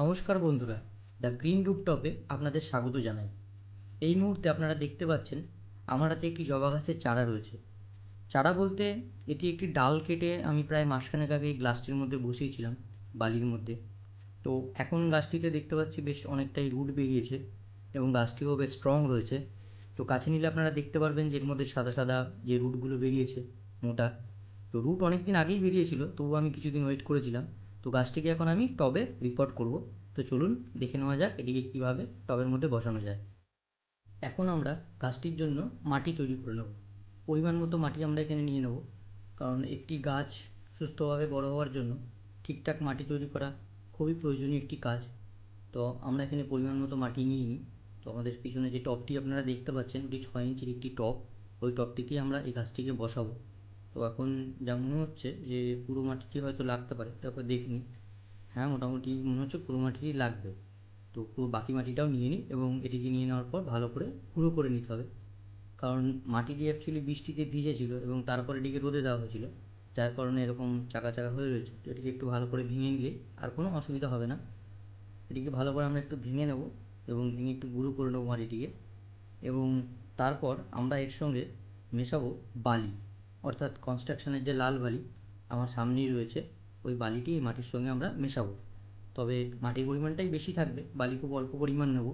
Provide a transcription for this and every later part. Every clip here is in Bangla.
নমস্কার বন্ধুরা, দ্য গ্রিন রুফটপে আপনাদের স্বাগত জানাই। এই মুহূর্তে আপনারা দেখতে পাচ্ছেন আমার হাতে একটি জবা গাছের চারা রয়েছে। চারা বলতে এটি একটি ডাল কেটে আমি প্রায় মাসখানেক আগে এই গ্লাসটির মধ্যে বসিয়েছিলাম, বালির মধ্যে। তো এখন গাছটিতে দেখতে পাচ্ছি বেশ অনেকটাই রুট বেরিয়েছে এবং গাছটিও বেশ স্ট্রং রয়েছে। তো কাছে নিলে আপনারা দেখতে পারবেন যে এর মধ্যে সাদা সাদা যে রুটগুলো বেরিয়েছে, মোটা। তো রুট অনেক দিন আগেই বেরিয়েছিল, তবুও আমি কিছুদিন ওয়েট করেছিলাম। তো গাছটিকে এখন আমি টবে রিপোর্ট করব। তো চলুন দেখে নেওয়া যাক এটিকে কীভাবে টবের মধ্যে বসানো যায়। এখন আমরা গাছটির জন্য মাটি তৈরি করে নেব। পরিমাণ মতো মাটি আমরা এখানে নিয়ে নেব, কারণ একটি গাছ সুস্থভাবে বড় হওয়ার জন্য ঠিকঠাক মাটি তৈরি করা খুবই প্রয়োজনীয় একটি কাজ। তো আমরা এখানে পরিমাণ মতো মাটি নিয়ে নিই। তো আমাদের পিছনে যে টবটি আপনারা দেখতে পাচ্ছেন ওটি 6 ইঞ্চির একটি টব। ওই টবটিতেই আমরা এই গাছটিকে বসাবো। তো এখন যা মনে হচ্ছে যে পুরো মাটিটি হয়তো লাগতে পারে, তারপর দেখে নিই। হ্যাঁ, মোটামুটি মনে হচ্ছে পুরো মাটিই লাগবে। তো পুরো বাকি মাটিটাও নিয়ে নিই এবং এটিকে নিয়ে নেওয়ার পর ভালো করে গুঁড়ো করে নিতে হবে। কারণ মাটিটি অ্যাকচুয়ালি বৃষ্টিতে ভিজেছিল এবং তারপর এটিকে রোদে দেওয়া হয়েছিল, যার কারণে এরকম চাকা চাকা হয়ে রয়েছে। তো এটিকে একটু ভালো করে ভেঙে নিলে আর কোনো অসুবিধা হবে না। এটিকে ভালো করে আমরা একটু ভেঙে নেব এবং ভেঙে একটু গুঁড়ো করে নেবো মাটিটিকে। এবং তারপর আমরা এর সঙ্গে মেশাবো বালি, অর্থাৎ কনস্ট্রাকশনের যে লাল বালি আমার সামনেই রয়েছে, ওই বালিটি এই মাটির সঙ্গে আমরা মেশাবো। তবে মাটির পরিমাণটাই বেশি থাকবে, বালি খুব অল্প পরিমাণ নেব।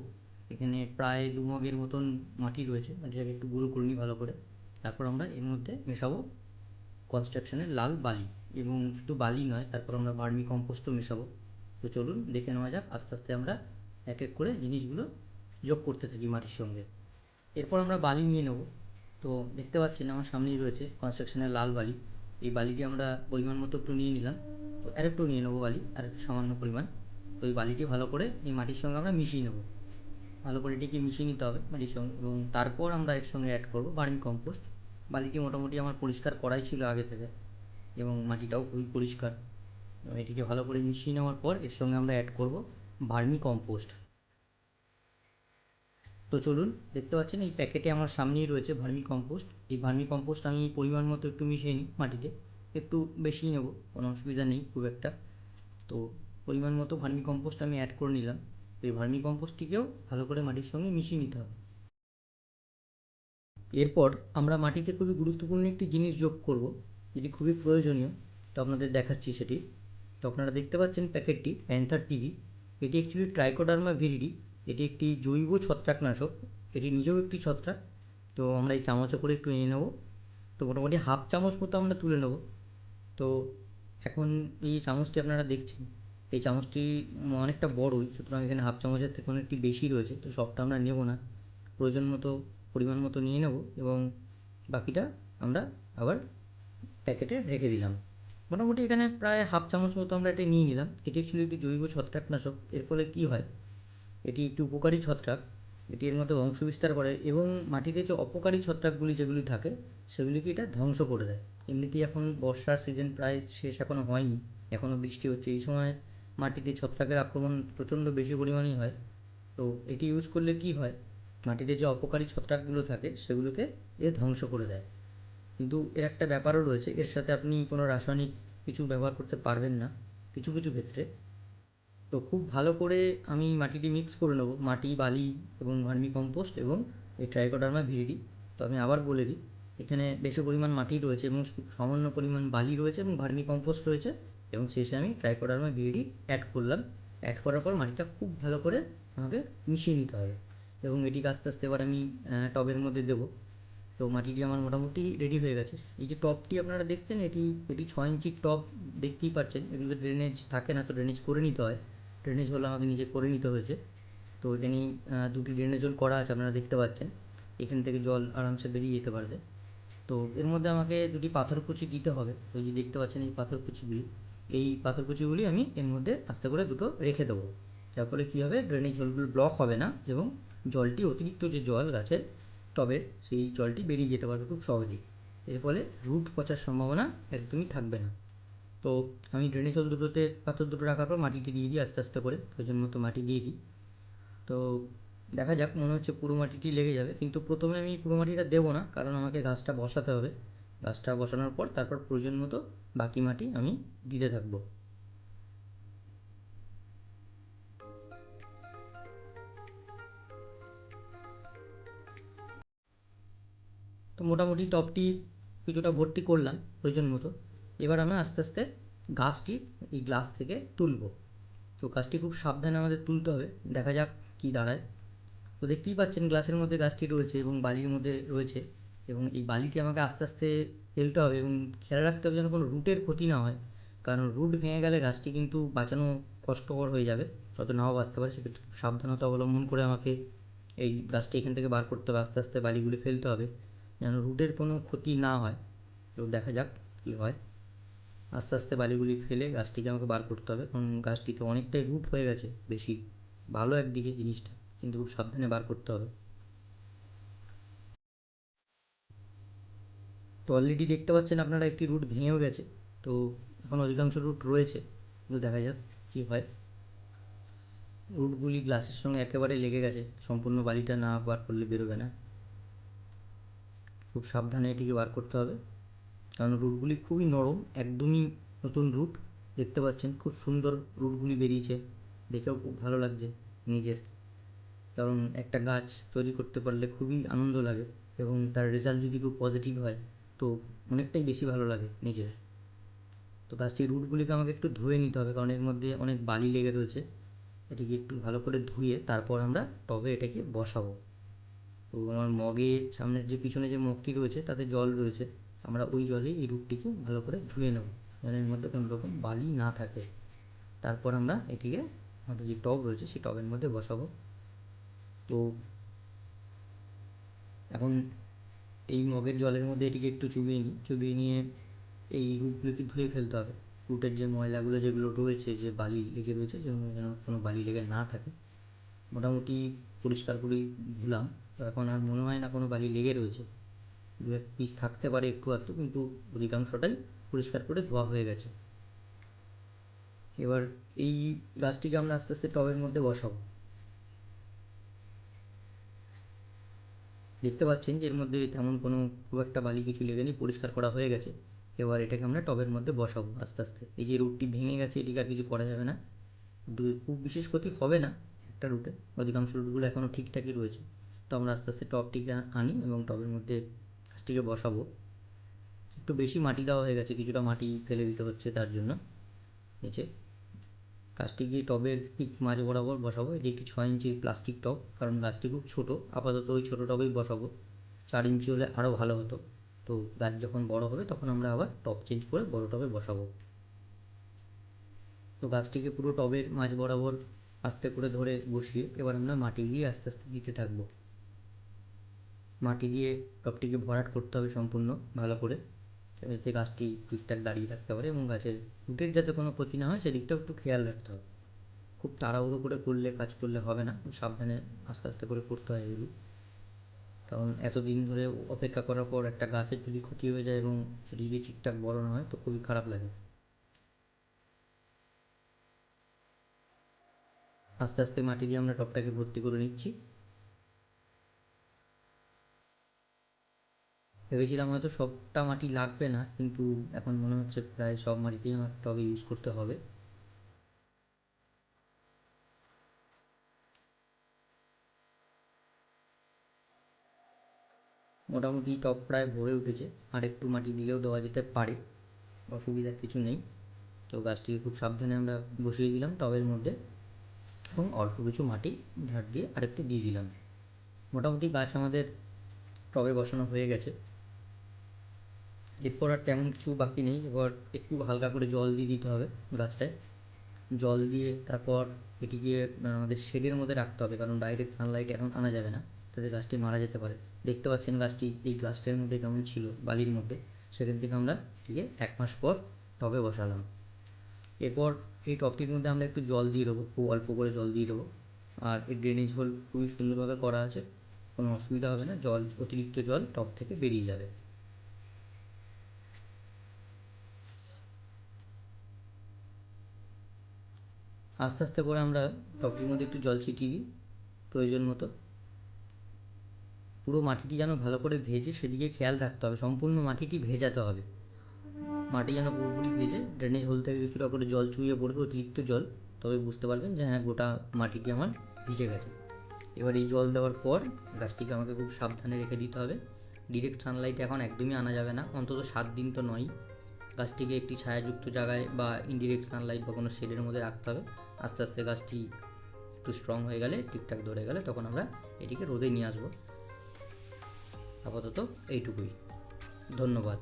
এখানে প্রায় 2 মগের মতন মাটি রয়েছে, মাটিটাকে একটু গুঁড়ো করে নিই ভালো করে। তারপর আমরা এর মধ্যে মেশাবো কনস্ট্রাকশনের লাল বালি। এবং শুধু বালি নয়, তারপর আমরা ভার্মি কম্পোস্টও মেশাবো। তো চলুন দেখে নেওয়া যাক, আস্তে আস্তে আমরা এক এক করে জিনিসগুলো যোগ করতে থাকি মাটির সঙ্গে। এরপর আমরা বালি নিয়ে নেব। তো দেখতে পাচ্ছেন আমার সামনেই রয়েছে কনস্ট্রাকশনের লাল বালি। এই বালিটি আমরা পরিমাণ মতো একটু নিয়ে নিলাম। তো আরেকটু নিয়ে নেবো বালি, আরেকটু সামান্য পরিমাণ। তো এই বালিটি ভালো করে এই মাটির সঙ্গে আমরা মিশিয়ে নেব। ভালো করে এটিকে মিশিয়ে নিতে হবে মাটির সঙ্গে, এবং তারপর আমরা এর সঙ্গে অ্যাড করবো ভার্মি কম্পোস্ট। বালিটি মোটামুটি আমার পরিষ্কার করাই ছিল আগে থেকে, এবং মাটিটাও খুবই পরিষ্কার। এটিকে ভালো করে মিশিয়ে নেওয়ার পর এর সঙ্গে আমরা অ্যাড করবো ভার্মি কম্পোস্ট। তো চলুন, দেখতে পাচ্ছেন এই প্যাকেটে আমার সামনেই রয়েছে ভার্মি কম্পোস্ট। এই ভার্মি কম্পোস্ট আমি পরিমাণ মতো একটু মিশিয়ে নিই মাটিতে। একটু বেশি নেব, কোনো অসুবিধা নেই খুব একটা। তো পরিমাণ মতো ভার্মি কম্পোস্ট আমি অ্যাড করে নিলাম। তো এই ভার্মি কম্পোস্টটিকেও ভালো করে মাটির সঙ্গে মিশিয়ে নিতে হবে। এরপর আমরা মাটিতে খুবই গুরুত্বপূর্ণ একটি জিনিস যোগ করব, যেটি খুবই প্রয়োজনীয়। তো আপনাদের দেখাচ্ছি সেটি। তো আপনারা দেখতে পাচ্ছেন প্যাকেটটি প্যান্থার টিভি। এটি অ্যাকচুয়ালি ট্রাইকোডার্মা ভিরিডি। এটি একটি জৈব ছত্রাকনাশক। এটি নিজেও একটি ছত্রাক। তো আমরা এই চামচে করে একটু নিয়ে নেব। তো মোটামুটি হাফ চামচ মতো আমরা তুলে নেব। তো এখন এই চামচটি আপনারা দেখছেন, এই চামচটি অনেকটা বড়ই, সুতরাং এখানে হাফ চামচের থেকে অনেকটি বেশি রয়েছে। তো সবটা আমরা নেব না, প্রয়োজন মতো পরিমাণ মতো নিয়ে নেব এবং বাকিটা আমরা আবার প্যাকেটে রেখে দিলাম। মোটামুটি এখানে প্রায় হাফ চামচ মতো আমরা এটা নিয়ে নিলাম। এটি অ্যাকচুয়ালি একটি জৈব ছত্রাকনাশক। এর ফলে কী হয়, এটি একটি উপকারী ছত্রাক। এটি এর মধ্যে বংশবিস্তার করে এবং মাটিতে যে অপকারী ছত্রাকগুলি যেগুলি থাকে সেগুলিকে এটা ধ্বংস করে দেয়। এমনিতেই এখন বর্ষার সিজন প্রায় শেষ এখনও হয়নি, এখনও বৃষ্টি হচ্ছে। এই সময় মাটিতে ছত্রাকের আক্রমণ প্রচণ্ড বেশি পরিমাণেই হয়। তো এটি ইউজ করলে কী হয়, মাটিতে যে অপকারী ছত্রাকগুলো থাকে সেগুলোকে এ ধ্বংস করে দেয়। কিন্তু এর একটা ব্যাপারও রয়েছে, এর সাথে আপনি কোনো রাসায়নিক কিছু ব্যবহার করতে পারবেন না কিছু কিছু ক্ষেত্রে। তো খুব ভালো করে আমি মাটিটি মিক্স করে নেবো, মাটি, বালি এবং ভার্মি কম্পোস্ট এবং এই ট্রাইকোডার্মা ভিরিডি। তো আমি আবার বলে দিই, এখানে বেশি পরিমাণ মাটি রয়েছে এবং সামান্য পরিমাণ বালি রয়েছে এবং ভার্মি কম্পোস্ট রয়েছে, এবং শেষে আমি ট্রাইকোডার্মা ভিরিডি অ্যাড করলাম। অ্যাড করার পর মাটিটা খুব ভালো করে আমাকে মিশিয়ে নিতে হবে এবং এটিকে আস্তে আস্তে এবার আমি টবের মধ্যে দেবো। তো মাটিটি আমার মোটামুটি রেডি হয়ে গেছে। এই যে টবটি আপনারা দেখছেন, এটি এটি 6 ইঞ্চির টব। দেখতেই পাচ্ছেন এগুলো ড্রেনেজ থাকে না, তো ড্রেনেজ করে নিতে হয়। ড্রেনেজ হলো আমাকে নিজে করে নিতে হয়েছে। তো এখানে দুটি ড্রেনেজ হোল করা আছে, আপনারা দেখতে পাচ্ছেন। এখান থেকে জল আরামসে বেরিয়ে যেতে পারবে। তো এর মধ্যে আমাকে দুটি পাথরকুচি দিতে হবে। তো এই যে দেখতে পাচ্ছেন এই পাথরকুচিগুলি, এই পাথরকুচিগুলি আমি এর মধ্যে আস্তে করে দুটো রেখে দেবো। যার ফলে কী হবে, ড্রেনেজ হোলগুলো ব্লক হবে না এবং জলটি, অতিরিক্ত যে জল গাছের টবের, সেই জলটি বেরিয়ে যেতে পারবে খুব সহজেই। এর ফলে রুট পচার সম্ভাবনা একদমই থাকবে না। তো আমি ড্রেনেজ হোল দুটোতে পাথর দুটো রাখার পর মাটিটি দিয়ে দিই আস্তে আস্তে করে, প্রয়োজন মতো মাটি দিয়ে দিই। তো দেখা যাক, মনে হচ্ছে পুরো মাটিটি লেগে যাবে, কিন্তু প্রথমে আমি পুরো মাটিটা দেবো না, কারণ আমাকে গাছটা বসাতে হবে। গাছটা বসানোর পর তারপর প্রয়োজন মতো বাকি মাটি আমি দিতে থাকবো। মোটামুটি টবটি কিছুটা ভর্তি করলাম প্রয়োজন মতো। এবার আমরা আস্তে আস্তে গাছটি এই গ্লাস থেকে তুলব। তো গাছটি খুব সাবধানে আমাদের তুলতে হবে, দেখা যাক কী দাঁড়ায়। তো দেখতেই পাচ্ছেন গ্লাসের মধ্যে গাছটি রয়েছে এবং বালির মধ্যে রয়েছে, এবং এই বালিটি আমাকে আস্তে আস্তে ফেলতে হবে এবং খেয়াল রাখতে হবে যেন কোনো রুটের ক্ষতি না হয়, কারণ রুট ভেঙে গেলে গাছটি কিন্তু বাঁচানো কষ্টকর হয়ে যাবে, হয়তো নাও বাঁচতে পারে। সেক্ষেত্রে সাবধানতা অবলম্বন করে আমাকে এই গাছটি এখান থেকে বার করতে হবে, আস্তে আস্তে বালিগুলি ফেলতে হবে যেন রুটের কোনো ক্ষতি না হয়। তো দেখা যাক কী হয়। আস্তে আস্তে বালিগুলি ফেলে গাছটিকে আমাকে বার করতে হবে, কারণ গাছটিতে অনেকটাই রুট হয়ে গেছে বেশি। ভালো একদিকে জিনিসটা, কিন্তু খুব সাবধানে বার করতে হবে। তো অলরেডি দেখতে পাচ্ছেন আপনারা একটি রুট ভেঙেও গেছে। তো এখন অধিকাংশ রুট রয়েছে, কিন্তু দেখা যাক কী হয়। রুটগুলি গ্লাসের সঙ্গে একেবারে লেগে গেছে, সম্পূর্ণ বালিটা না বার করলে বেরোবে না। খুব সাবধানে এটিকে বার করতে হবে, কারণ রুটগুলি খুবই নরম, একদমই নতুন রুট। দেখতে পাচ্ছেন খুব সুন্দর রুটগুলি বেরিয়েছে, দেখেও খুব ভালো লাগছে নিজের। কারণ একটা গাছ তৈরি করতে পারলে খুবই আনন্দ লাগে, এবং তার রেজাল্ট যদি খুব পজিটিভ হয় তো অনেকটাই বেশি ভালো লাগে নিজের। তো গাছটির রুটগুলিকে আমাকে একটু ধুয়ে নিতে হবে, কারণ এর মধ্যে অনেক বালি লেগে রয়েছে। এটিকে একটু ভালো করে ধুয়ে তারপর আমরা টবে এটাকে বসাবো। তো আমার মগে সামনের যে পিছনে যে মগটি রয়েছে তাতে জল রয়েছে, আমরা ওই জলেই এই রুটটিকে ভালো করে ধুয়ে নেব যেন এর মধ্যে কোনো রকম বালি না থাকে। তারপর আমরা এটিকে আমাদের যে টব রয়েছে সেই টবের মধ্যে বসাবো। তো এখন এই মগের জলের মধ্যে এটিকে একটু চুবিয়ে নিয়ে এই রুটগুলোকে ধুয়ে ফেলতে হবে। রুটের যে ময়লাগুলো যেগুলো রয়েছে, যে বালি লেগে রয়েছে, যেন কোনো বালি লেগে না থাকে। মোটামুটি পরিষ্কার করেই ধুলাম, তো এখন আর মনে হয় না কোনো বালি লেগে রয়েছে। দু এক পিস থাকতে পারে একটু আধটু, কিন্তু অধিকাংশটাই পরিষ্কার করে ধোয়া হয়ে গেছে। এবার এই গাছটিকে আমরা আস্তে আস্তে টবের মধ্যে বসাবো। দেখতে পাচ্ছেন যে এর মধ্যে তেমন কোনো খুব একটা বালি কিছু লেগে নেই, পরিষ্কার করা হয়ে গেছে। এবার এটাকে আমরা টবের মধ্যে বসাবো আস্তে আস্তে। এই যে রুটটি ভেঙে গেছে এটিকে আর কিছু করা যাবে না, খুব বিশেষ ক্ষতি হবে না একটা রুটে, অধিকাংশ রুটগুলো এখনও ঠিকঠাকই রয়েছে। তো আমরা আস্তে আস্তে টবটিকে আনি এবং টবের মধ্যে গাছটিকে বসাবো। একটু বেশি মাটি দেওয়া হয়ে গেছে, কিছুটা মাটি ফেলে দিতে হচ্ছে তার জন্য নিচে। গাছটিকে টবের ঠিক মাঝ বরাবর বসাবো। এটি একটি 6 ইঞ্চির প্লাস্টিক টব, কারণ গাছটি খুব ছোট, আপাতত ওই ছোটো টবেই বসাবো। 4 ইঞ্চি হলে আরও ভালো হতো। তো গাছ যখন বড় হবে তখন আমরা আবার টব চেঞ্জ করে বড় টবে বসাবো। তো গাছটিকে পুরো টবের মাঝ বরাবর আস্তে করে ধরে বসিয়ে এবার আমরা মাটি দিয়ে আস্তে আস্তে দিতে থাকবো। মাটি দিয়ে টবটিকে ভরাট করতে হবে সম্পূর্ণ ভালো করে, যাতে গাছটি ঠিকঠাক দাঁড়িয়ে থাকতে পারে এবং গাছের রুটের যাতে কোনো ক্ষতি না হয় সেদিকটাও একটু খেয়াল রাখতে হবে। খুব তাড়াহুড়ো করে কাজ করলে হবে না, সাবধানে আস্তে আস্তে করে করতে হয় এগুলো। কারণ এতদিন ধরে অপেক্ষা করার পর একটা গাছের যদি ক্ষতি হয়ে যায় এবং সেটি যদি ঠিকঠাক বড় না হয় তো খুবই খারাপ লাগে। আস্তে আস্তে মাটি দিয়ে আমরা টবটাকে ভর্তি করে নিচ্ছি। ভেবেছিলাম হয়তো সবটা মাটি লাগবে না, কিন্তু এখন মনে হচ্ছে প্রায় সব মাটিতেই আমার টবে ইউজ করতে হবে। মোটামুটি টব প্রায় ভরে উঠেছে, আর একটু মাটি দিলেও দেওয়া যেতে পারে, অসুবিধার কিছু নেই। তো গাছটিকে খুব সাবধানে আমরা বসিয়ে দিলাম টবের মধ্যে, এবং অল্প কিছু মাটি ঝাড় দিয়ে আরেকটু দিয়ে দিলাম। মোটামুটি গাছ আমাদের টবে বসানো হয়ে গেছে। এরপর আর তেমন কিছু বাকি নেই, এবার একটু হালকা করে জল দিয়ে দিতে হবে গাছটায়। জল দিয়ে তারপর এটিকে আমাদের শেডের মধ্যে রাখতে হবে, কারণ ডাইরেক্ট সানলাইট এখন আনা যাবে না, তাতে গাছটি মারা যেতে পারে। দেখতে পাচ্ছেন গাছটি এই গ্লাসটার মধ্যে কেমন ছিল, বালির মধ্যে। সেখান থেকে আমরা এটিকে 1 মাস পর টবে বসালাম। এরপর এই টবটির মধ্যে আমরা একটু জল দিয়ে দেবো, খুব অল্প করে জল দিয়ে দেবো। আর এই ড্রেনেজ হোল খুবই সুন্দরভাবে করা আছে, কোনো অসুবিধা হবে না, জল অতিরিক্ত জল টব থেকে বেরিয়ে যাবে। আস্তে আস্তে করে আমরা টবটির মধ্যে একটু জল ছিটিয়ে দিই প্রয়োজন মতো। পুরো মাটিটি যেন ভালো করে ভেজে সেদিকে খেয়াল রাখতে হবে, সম্পূর্ণ মাটিটি ভেজাতে হবে। মাটি যেন পুরোপুরি ভেজে ড্রেনেজ হোল থেকে কিছুটা করে জল চুইয়ে পড়বে, অতিরিক্ত জল, তবে বুঝতে পারবেন যে হ্যাঁ গোটা মাটিটি আমার ভিজে গেছে। এবার এই জল দেওয়ার পর গাছটিকে আমাকে খুব সাবধানে রেখে দিতে হবে, ডিরেক্ট সানলাইট এখন একদমই আনা যাবে না, অন্তত 7 দিন তো নয়। গাছটিকে একটি ছায়াযুক্ত জায়গায় বা ইনডিরেক্ট সানলাইট বা কোনো শেডের মধ্যে রাখতে হবে। আস্তে আস্তে গাছটি একটু স্ট্রং হয়ে গেলে, ঠিকঠাক ধরে গেলে, তখন আমরা এটিকে রোদে নিয়ে আসবো। আপাতত এইটুকুই। ধন্যবাদ।